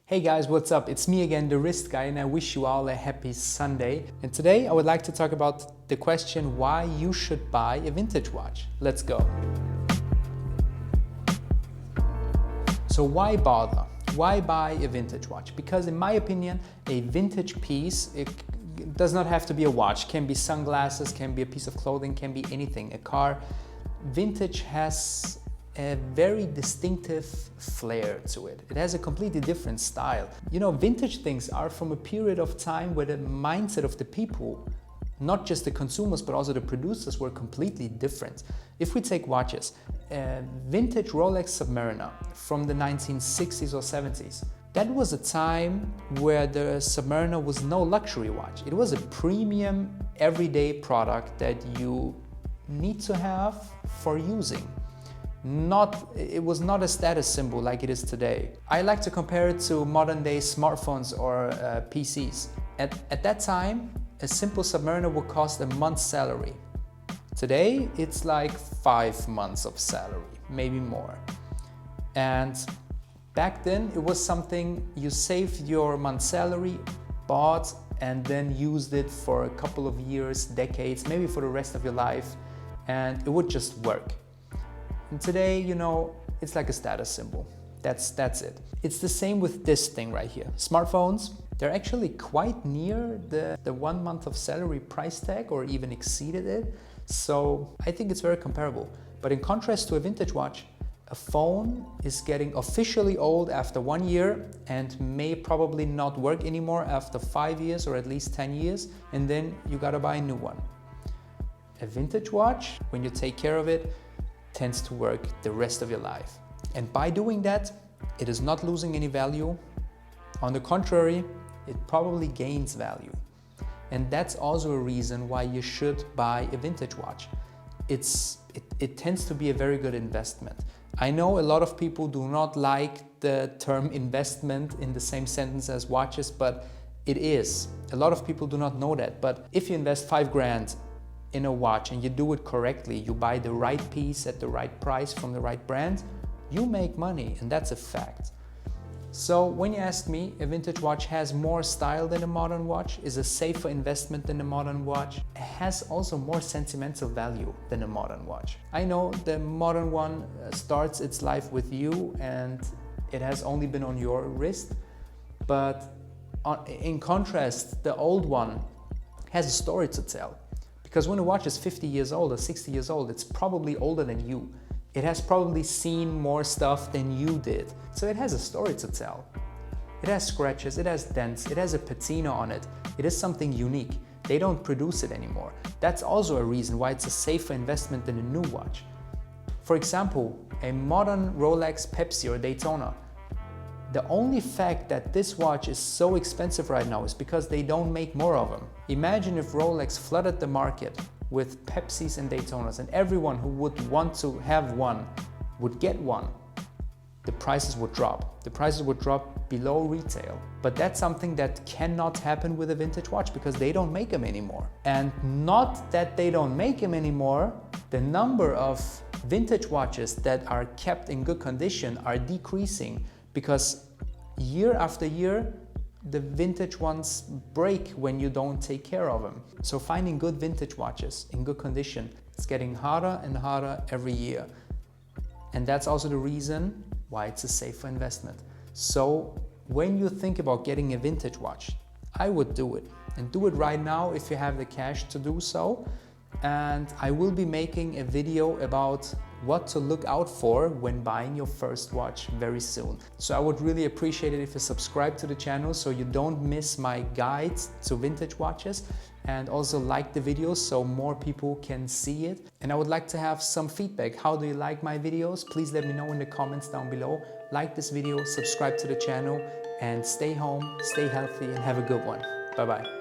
Hey guys, what's up? It's me again, the Wrist Guy, and I wish you all a happy Sunday. And today I would like to talk about the question why you should buy a vintage watch. Let's go. So why bother? Why buy a vintage watch? Because in my opinion, a vintage piece, it does not have to be a watch. Can be sunglasses, can be a piece of clothing, can be anything, a car. Vintage has a very distinctive flair to it. It has a completely different style. You know, vintage things are from a period of time where the mindset of the people, not just the consumers, but also the producers, were completely different. If we take watches, vintage Rolex Submariner from the 1960s or 70s, that was a time where the Submariner was no luxury watch. It was a premium, everyday product that you need to have for using. It was not a status symbol like it is today. I like to compare it to modern day smartphones or PCs. At that time, a simple Submariner would cost a month's salary. Today, it's like 5 months of salary, maybe more. And back then, it was something you saved your month's salary, bought, and then used it for a couple of years, decades, maybe for the rest of your life, and it would just work. And today, you know, it's like a status symbol. That's it. It's the same with this thing right here. Smartphones, they're actually quite near the 1 month of salary price tag, or even exceeded it. So I think it's very comparable. But in contrast to a vintage watch, a phone is getting officially old after 1 year and may probably not work anymore after 5 years or at least 10 years. And then you gotta buy a new one. A vintage watch, when you take care of it, tends to work the rest of your life. And by doing that, it is not losing any value. On the contrary, it probably gains value. And that's also a reason why you should buy a vintage watch. It tends to be a very good investment. I know a lot of people do not like the term investment in the same sentence as watches, but it is. A lot of people do not know that. But if you invest 5 grand in a watch and you do it correctly, you buy the right piece at the right price from the right brand, you make money, and that's a fact. So when you ask me, a vintage watch has more style than a modern watch, is a safer investment than a modern watch, it has also more sentimental value than a modern watch. I know the modern one starts its life with you and it has only been on your wrist, but in contrast, the old one has a story to tell. Because when a watch is 50 years old or 60 years old, it's probably older than you. It has probably seen more stuff than you did. So it has a story to tell. It has scratches, it has dents, it has a patina on it. It is something unique. They don't produce it anymore. That's also a reason why it's a safer investment than a new watch. For example, a modern Rolex Pepsi or Daytona. The only fact that this watch is so expensive right now is because they don't make more of them. Imagine if Rolex flooded the market with Pepsis and Daytonas and everyone who would want to have one would get one. The prices would drop. The prices would drop below retail. But that's something that cannot happen with a vintage watch because they don't make them anymore. And not that they don't make them anymore, the number of vintage watches that are kept in good condition are decreasing, because year after year, the vintage ones break when you don't take care of them. So finding good vintage watches in good condition, it's getting harder and harder every year. And that's also the reason why it's a safer investment. So when you think about getting a vintage watch, I would do it. And do it right now if you have the cash to do so. And I will be making a video about what to look out for when buying your first watch very soon. So I would really appreciate it if you subscribe to the channel so you don't miss my guides to vintage watches, and also like the video so more people can see it. And I would like to have some feedback. How do you like my videos? Please let me know in the comments down below. Like this video, subscribe to the channel, and stay home, stay healthy, and have a good one. Bye-bye.